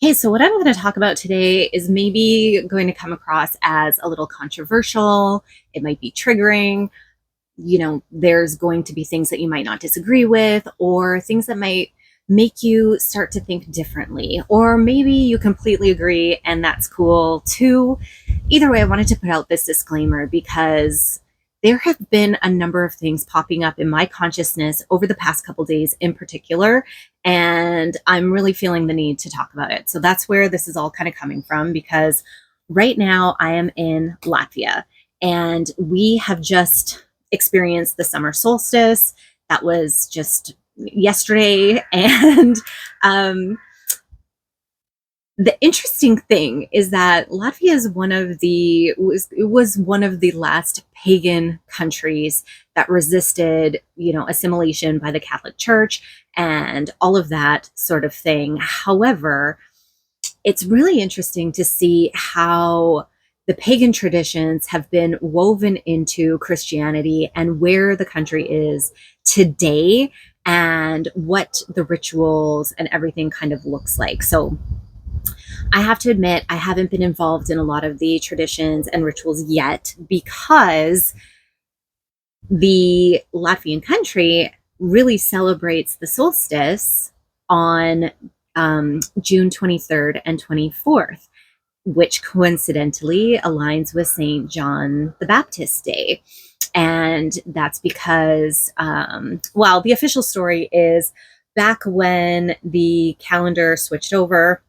Hey, so what I'm going to talk about today is maybe going to come across as a little controversial. It might be triggering. There's going to be things that you might not disagree with, or things that might make you start to think differently. Or maybe you completely agree, and that's cool too. Either way, I wanted to put out this disclaimer because there have been a number of things popping up in my consciousness over the past couple days in particular, and I'm really feeling the need to talk about it. So that's where this is all kind of coming from, because right now I am in Latvia and we have just experienced the summer solstice. That was just yesterday. And the interesting thing is that Latvia is was one of the last pagan countries that resisted, assimilation by the Catholic Church and all of that sort of thing. However, it's really interesting to see how the pagan traditions have been woven into Christianity and where the country is today and what the rituals and everything kind of looks like. So I have to admit, I haven't been involved in a lot of the traditions and rituals yet because the Latvian country really celebrates the solstice on June 23rd and 24th, which coincidentally aligns with St. John the Baptist Day. And that's because, the official story is back when the calendar switched over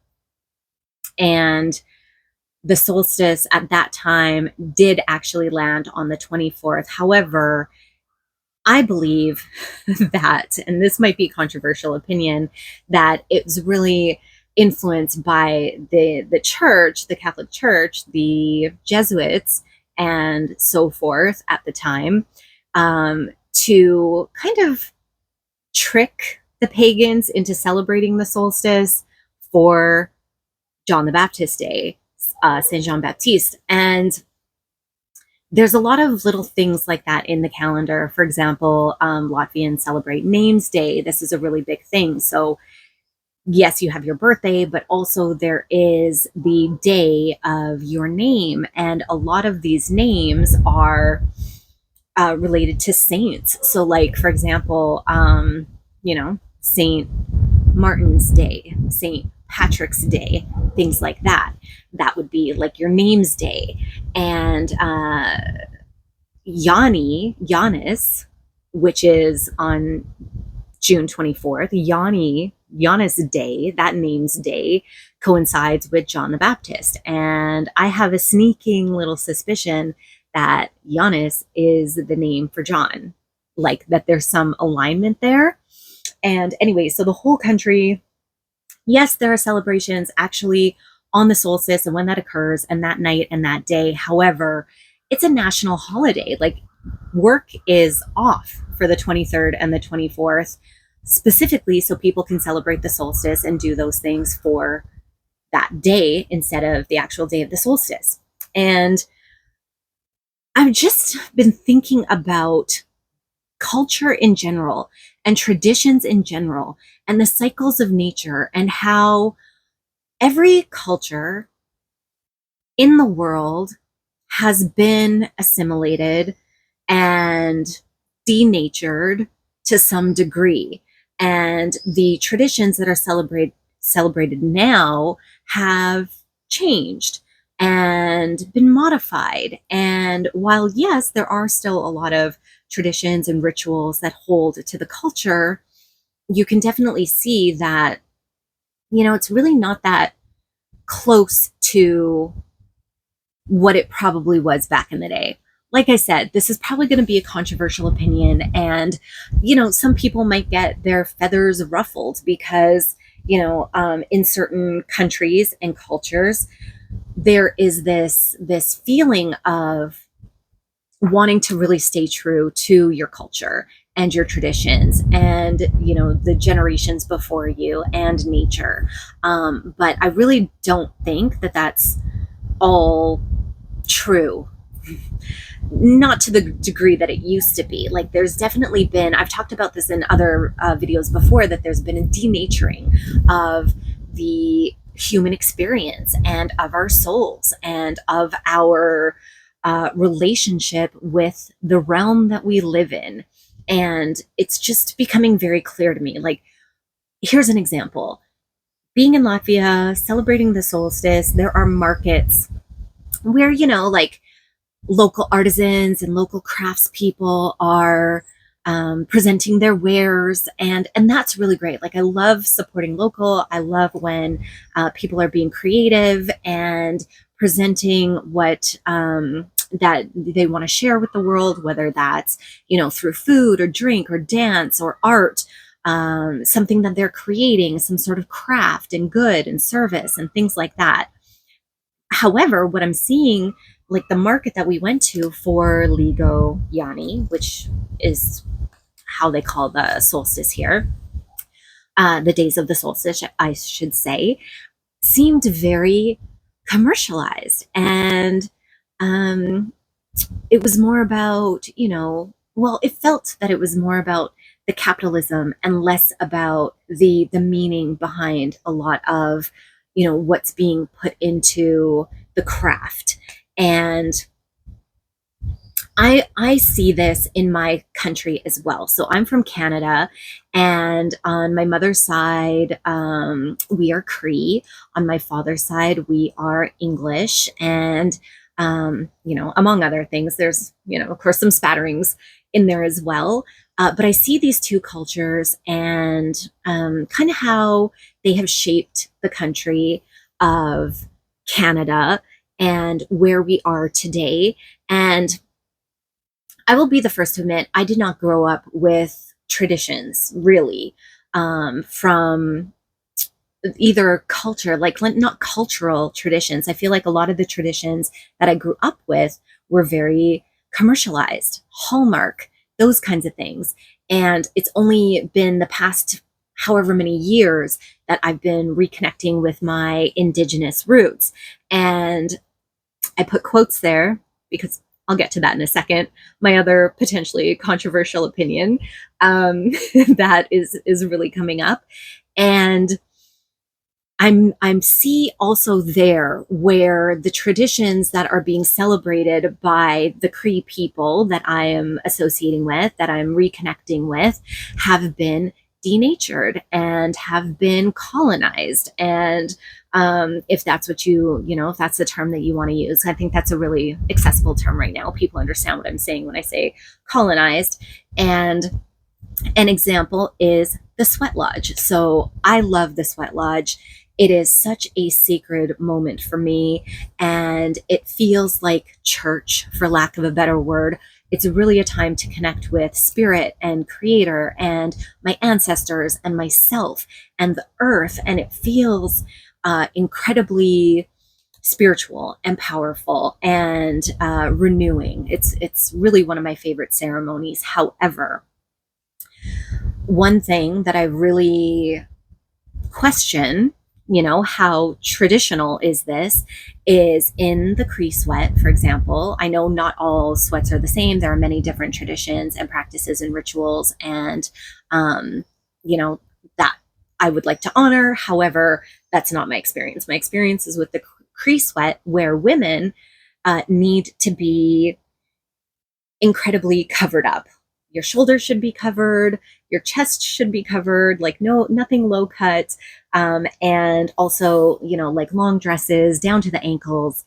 and the solstice at that time did actually land on the 24th. However, I believe that, and this might be a controversial opinion, that it was really influenced by the church, the Catholic Church, the Jesuits, and so forth at the time, to kind of trick the pagans into celebrating the solstice for John the Baptist Day, Saint Jean Baptiste. And there's a lot of little things like that in the calendar. For example, Latvians celebrate Names Day. This is a really big thing. So yes, you have your birthday, but also there is the day of your name. And a lot of these names are related to saints. So like, for example, Saint Martin's Day, Saint Patrick's Day, things like that. That would be like your name's day. And Giannis, which is on June 24th, Giannis Day, that name's day, coincides with John the Baptist. And I have a sneaking little suspicion that Giannis is the name for John, like that there's some alignment there. And anyway, so the whole country, yes, there are celebrations actually on the solstice and when that occurs and that night and that day. However, it's a national holiday. Like work is off for the 23rd and the 24th, specifically so people can celebrate the solstice and do those things for that day instead of the actual day of the solstice. And I've just been thinking about culture in general and traditions in general and the cycles of nature and how every culture in the world has been assimilated and denatured to some degree. And the traditions that are celebrated now have changed and been modified. And while, yes, there are still a lot of traditions and rituals that hold to the culture, you can definitely see that, it's really not that close to what it probably was back in the day. Like I said, this is probably going to be a controversial opinion. And, some people might get their feathers ruffled because, in certain countries and cultures, there is this feeling of wanting to really stay true to your culture and your traditions and the generations before you and nature, but I really don't think that that's all true, not to the degree that it used to be. Like there's definitely been, I've talked about this in other videos before, that there's been a denaturing of the human experience and of our souls and of our relationship with the realm that we live in. And it's just becoming very clear to me. Like, here's an example. Being in Latvia, celebrating the solstice, there are markets where, like local artisans and local craftspeople are presenting their wares, and that's really great. Like, I love supporting local. I love when people are being creative and presenting what that they want to share with the world, whether that's through food or drink or dance or art, something that they're creating, some sort of craft and good and service and things like that. However, what I'm seeing, like the market that we went to for Ligo Yani, which is how they call the solstice here, the days of the solstice, I should say, seemed very commercialized. And it was more about, it felt that it was more about the capitalism and less about the meaning behind a lot of, what's being put into the craft. And I see this in my country as well. So I'm from Canada, and on my mother's side, we are Cree. On my father's side, we are English. And, among other things, there's, of course, some spatterings in there as well. But I see these two cultures and kind of how they have shaped the country of Canada and where we are today. And I will be the first to admit, I did not grow up with traditions, really, from either culture, like not cultural traditions. I feel like a lot of the traditions that I grew up with were very commercialized, Hallmark, those kinds of things. And it's only been the past however many years that I've been reconnecting with my Indigenous roots. And I put quotes there because I'll get to that in a second. My other potentially controversial opinion that is really coming up. And I'm see also there where the traditions that are being celebrated by the Cree people that I am associating with, that I'm reconnecting with, have been denatured and have been colonized. And if that's what if that's the term that you want to use, I think that's a really accessible term right now. People understand what I'm saying when I say colonized. And an example is the sweat lodge. So I love the sweat lodge. It is such a sacred moment for me, and it feels like church, for lack of a better word. It's really a time to connect with spirit and creator and my ancestors and myself and the earth. And it feels incredibly spiritual and powerful and renewing. It's really one of my favorite ceremonies. However, one thing that I really question, how traditional is this, is in the Cree sweat, for example. I know not all sweats are the same. There are many different traditions and practices and rituals, and that I would like to honor. However, that's not my experience. My experience is with the Cree sweat, where women need to be incredibly covered up. Your shoulders should be covered, your chest should be covered, like nothing low cut. And also, like long dresses down to the ankles,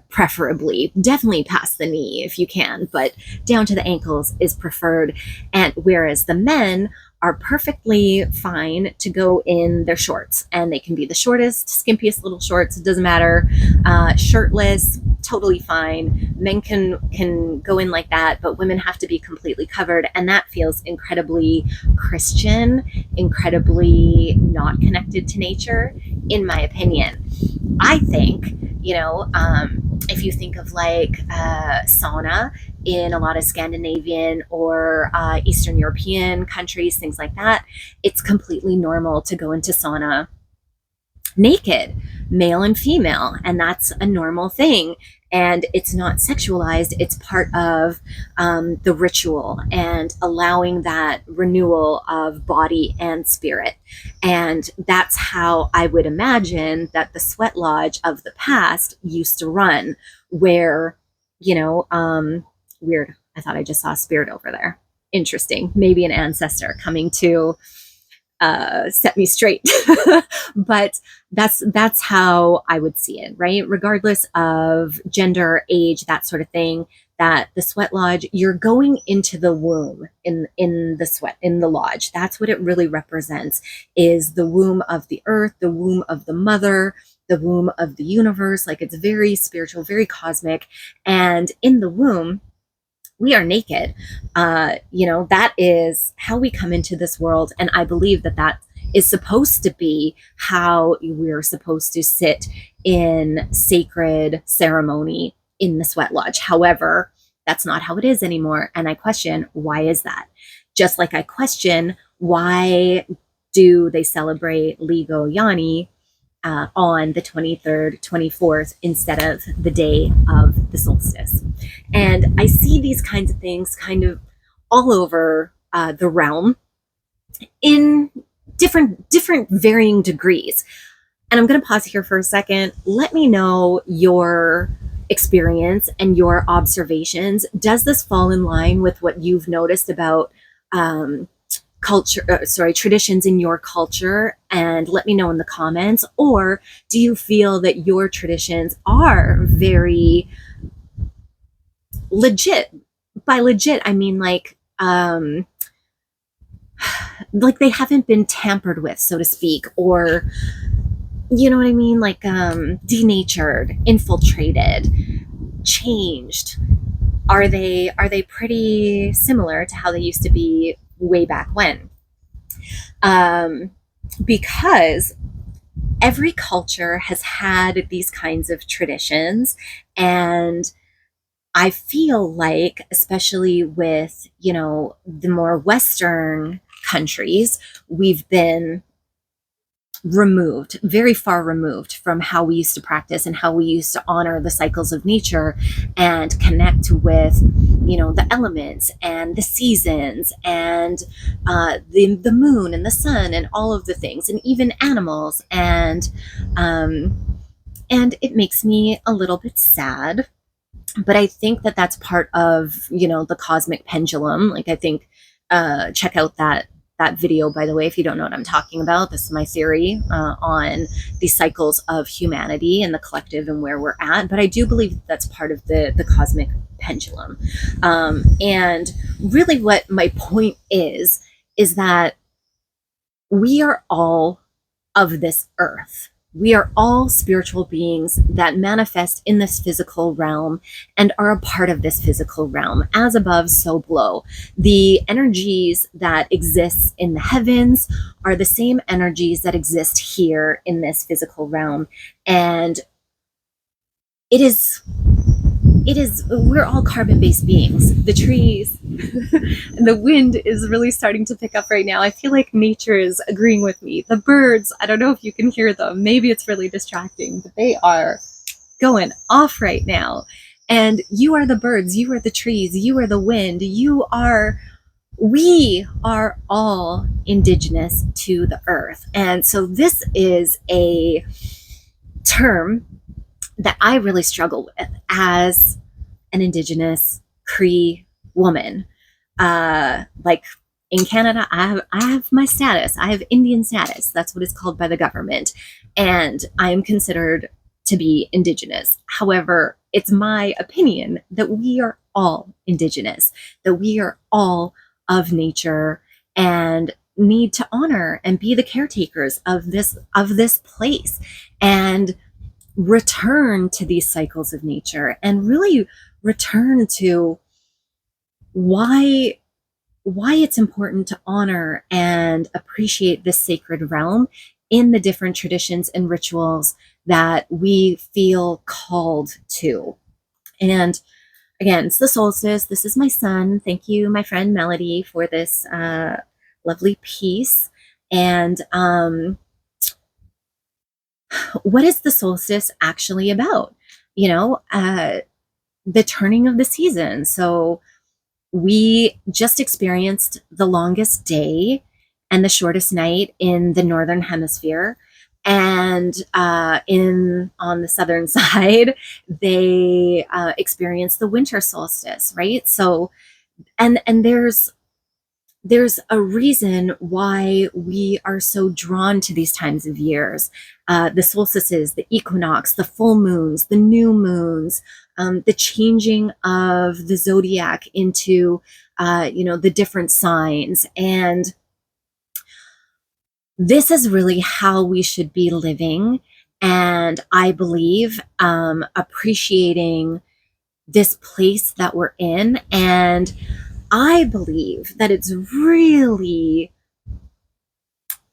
preferably, definitely past the knee if you can, but down to the ankles is preferred. And whereas the men are perfectly fine to go in their shorts, and they can be the shortest, skimpiest little shorts, it doesn't matter, shirtless, totally fine. Men can go in like that, but women have to be completely covered, and that feels incredibly Christian, incredibly not connected to nature, in my opinion. I think, if you think of like sauna in a lot of Scandinavian or Eastern European countries, things like that, it's completely normal to go into sauna naked, male and female, and that's a normal thing. and it's not sexualized. It's part of the ritual and allowing that renewal of body and spirit. And that's how I would imagine that the sweat lodge of the past used to run, where, weird. I thought I just saw a spirit over there. Interesting. Maybe an ancestor coming to set me straight. But that's how I would see it, right? Regardless of gender, age, that sort of thing. That the sweat lodge, you're going into the womb in the lodge. That's what it really represents, is the womb of the earth, the womb of the mother, the womb of the universe. Like, it's very spiritual, very cosmic. And in the womb, we are naked. That is how we come into this world. And I believe that that is supposed to be how we're supposed to sit in sacred ceremony in the sweat lodge. However, that's not how it is anymore. And I question, why is that? Just like I question, why do they celebrate Ligo Yani on the 23rd, 24th, instead of the day of the solstice? And I see these kinds of things kind of all over the realm in different varying degrees. And I'm going to pause here for a second. Let me know your experience and your observations. Does this fall in line with what you've noticed about traditions in your culture? And let me know in the comments. Or do you feel that your traditions are very legit? By legit, I mean like they haven't been tampered with, so to speak, or you know what I mean, like denatured, infiltrated, changed. Are they pretty similar to how they used to be way back when? Because every culture has had these kinds of traditions, and I feel like, especially with, the more Western countries, we've been removed, very far removed from how we used to practice and how we used to honor the cycles of nature and connect with, the elements and the seasons and the moon and the sun and all of the things, and even animals. And it makes me a little bit sad. But I think that that's part of, the cosmic pendulum. Like, I think, check out that video, by the way, if you don't know what I'm talking about. This is my theory on the cycles of humanity and the collective and where we're at. But I do believe that's part of the cosmic pendulum. And really what my point is that we are all of this earth. We are all spiritual beings that manifest in this physical realm and are a part of this physical realm. As above, so below. The energies that exist in the heavens are the same energies that exist here in this physical realm. And we're all carbon-based beings. The trees, the wind is really starting to pick up right now. I feel like nature is agreeing with me. The birds, I don't know if you can hear them. Maybe it's really distracting, but they are going off right now. And you are the birds, you are the trees, you are the wind, we are all indigenous to the earth. And so this is a term that I really struggle with as an Indigenous Cree woman. Like, in Canada, I have my status. I have Indian status. That's what it's called by the government. And I am considered to be Indigenous. However, it's my opinion that we are all Indigenous, that we are all of nature and need to honor and be the caretakers of this place, and return to these cycles of nature, and really return to why it's important to honor and appreciate this sacred realm in the different traditions and rituals that we feel called to. And again, it's the solstice. This is my son. Thank you, my friend Melody, for this lovely piece. And what is the solstice actually about? the turning of the season. So we just experienced the longest day and the shortest night in the northern hemisphere. And in on the southern side, they experienced the winter solstice, right? So, and there's a reason why we are so drawn to these times of years. The solstices, the equinox, the full moons, the new moons, the changing of the zodiac into, the different signs. And this is really how we should be living. And I believe appreciating this place that we're in. And I believe that it's really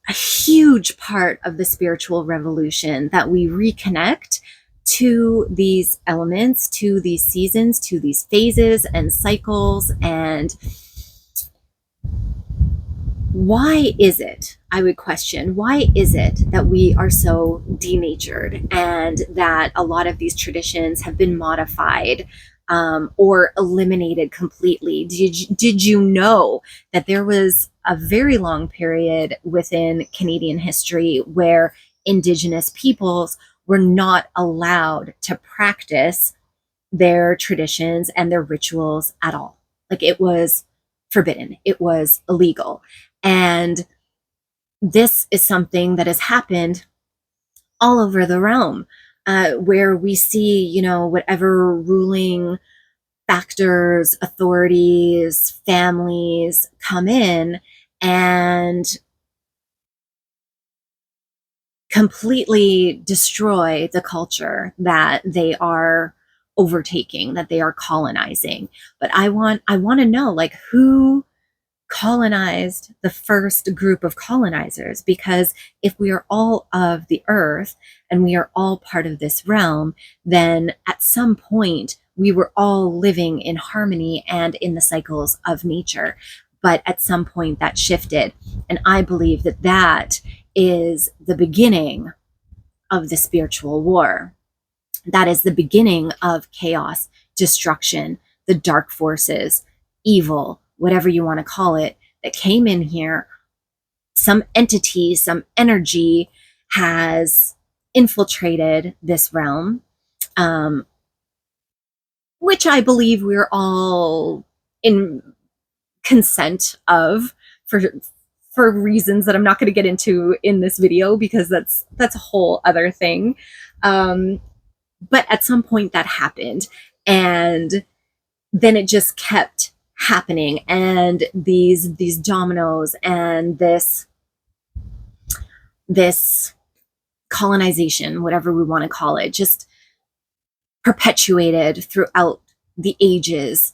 a huge part of the spiritual revolution that we reconnect to these elements, to these seasons, to these phases and cycles. And why is it, I would question, why is it that we are so denatured and that a lot of these traditions have been modified or eliminated completely? Did you know that there was a very long period within Canadian history where Indigenous peoples were not allowed to practice their traditions and their rituals at all? Like, it was forbidden, it was illegal. And this is something that has happened all over the realm, where we see, whatever ruling factors, authorities, families come in and completely destroy the culture that they are overtaking, that they are colonizing. But I want to know, like, who colonized the first group of colonizers? Because if we are all of the earth and we are all part of this realm, then at some point we were all living in harmony and in the cycles of nature. But at some point that shifted. And I believe that that is the beginning of the spiritual war. That is the beginning of chaos, destruction, the dark forces, evil, whatever you want to call it, that came in here. Some entity, some energy has infiltrated this realm, which I believe we're all in consent of, for reasons that I'm not going to get into in this video, because that's a whole other thing. But at some point that happened, and then it just kept happening, and these dominoes and this colonization, whatever we want to call it, just perpetuated throughout the ages.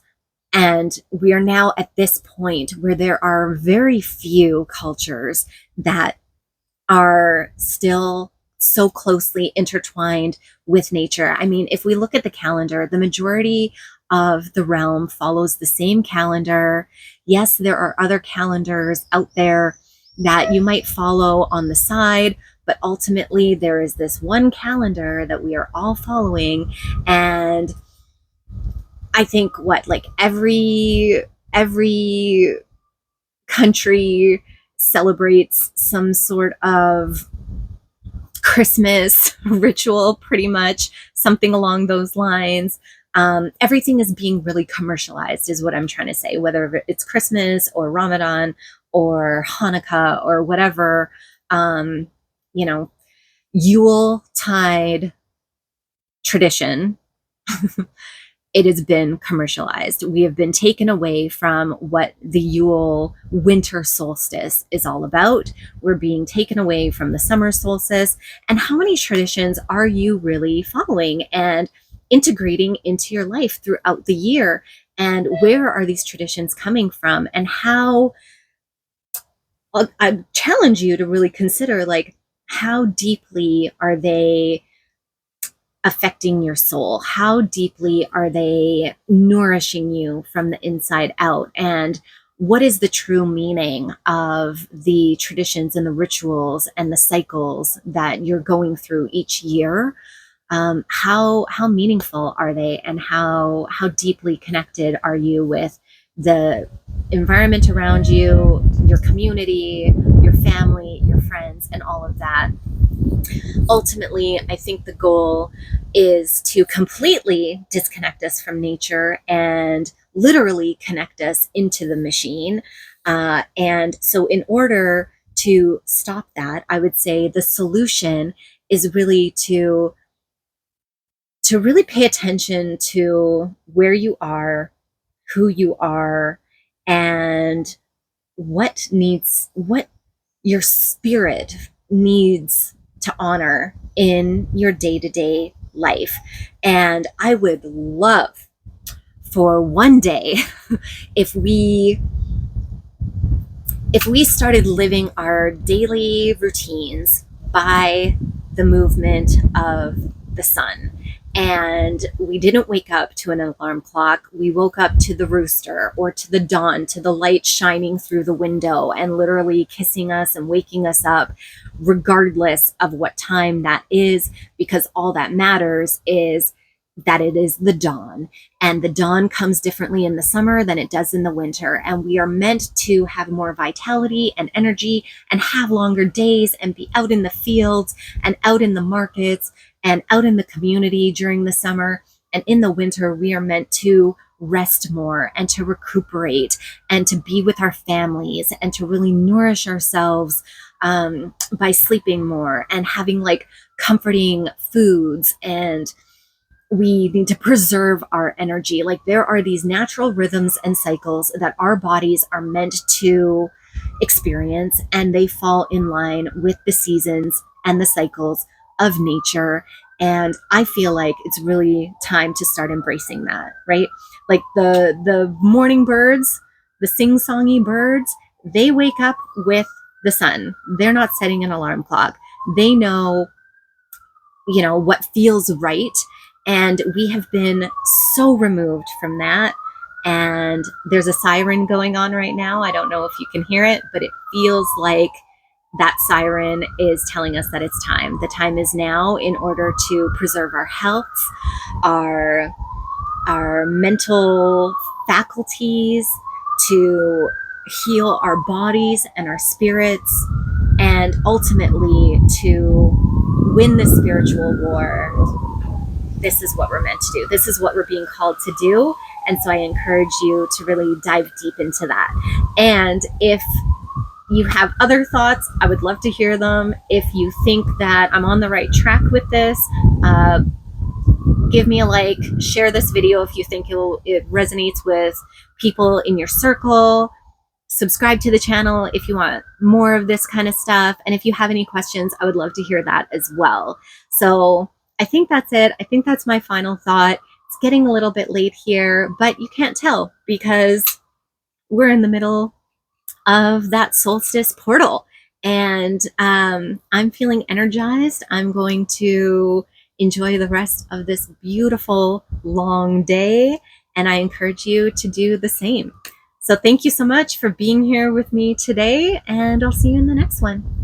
And we are now at this point where there are very few cultures that are still so closely intertwined with nature. I mean, if we look at the calendar, the majority of the realm follows the same calendar. Yes, there are other calendars out there that you might follow on the side, but ultimately there is this one calendar that we are all following. And I think every country celebrates some sort of Christmas ritual, pretty much something along those lines. Everything is being really commercialized, is what I'm trying to say, whether it's Christmas or Ramadan or Hanukkah or whatever, Yule tide tradition. It has been commercialized. We have been taken away from what the Yule winter solstice is all about. We're being taken away from the summer solstice. And how many traditions are you really following and integrating into your life throughout the year? And where are these traditions coming from? And how, I challenge you to really consider, like, how deeply are they affecting your soul? How deeply are they nourishing you from the inside out? And what is the true meaning of the traditions and the rituals and the cycles that you're going through each year? how meaningful are they, and how deeply connected are you with the environment around you, your community, your family, your friends, and all of that. Ultimately, I think the goal is to completely disconnect us from nature and literally connect us into the machine. And so, in order to stop that, I would say the solution is really to really pay attention to where you are, who you are, and what your spirit needs to honor in your day-to-day life. And I would love for one day if we started living our daily routines by the movement of the sun. And we didn't wake up to an alarm clock. We woke up to the rooster, or to the dawn, to the light shining through the window and literally kissing us and waking us up, regardless of what time that is, because all that matters is that it is the dawn. And the dawn comes differently in the summer than it does in the winter. And we are meant to have more vitality and energy and have longer days and be out in the fields and out in the markets and out in the community during the summer. And in the winter, we are meant to rest more and to recuperate and to be with our families and to really nourish ourselves by sleeping more and having like comforting foods. And we need to preserve our energy. Like, there are these natural rhythms and cycles that our bodies are meant to experience, and they fall in line with the seasons and the cycles of nature. And I feel like it's really time to start embracing that, right? Like the morning birds, the sing-songy birds, they wake up with the sun. They're not setting an alarm clock. They know, what feels right. And we have been so removed from that. And there's a siren going on right now. I don't know if you can hear it, but it feels like that siren is telling us that it's time. The time is now, in order to preserve our health, our mental faculties, to heal our bodies and our spirits, and ultimately to win the spiritual war. This is what we're meant to do. This is what we're being called to do. And so I encourage you to really dive deep into that. And if you have other thoughts, I would love to hear them. If you think that I'm on the right track with this, give me a like, share this video if you think it resonates with people in your circle. Subscribe to the channel if you want more of this kind of stuff. And if you have any questions, I would love to hear that as well. So I think that's it. I think that's my final thought. It's getting a little bit late here, but you can't tell because we're in the middle of that solstice portal. And I'm feeling energized. I'm going to enjoy the rest of this beautiful long day. And I encourage you to do the same. So thank you so much for being here with me today, and I'll see you in the next one.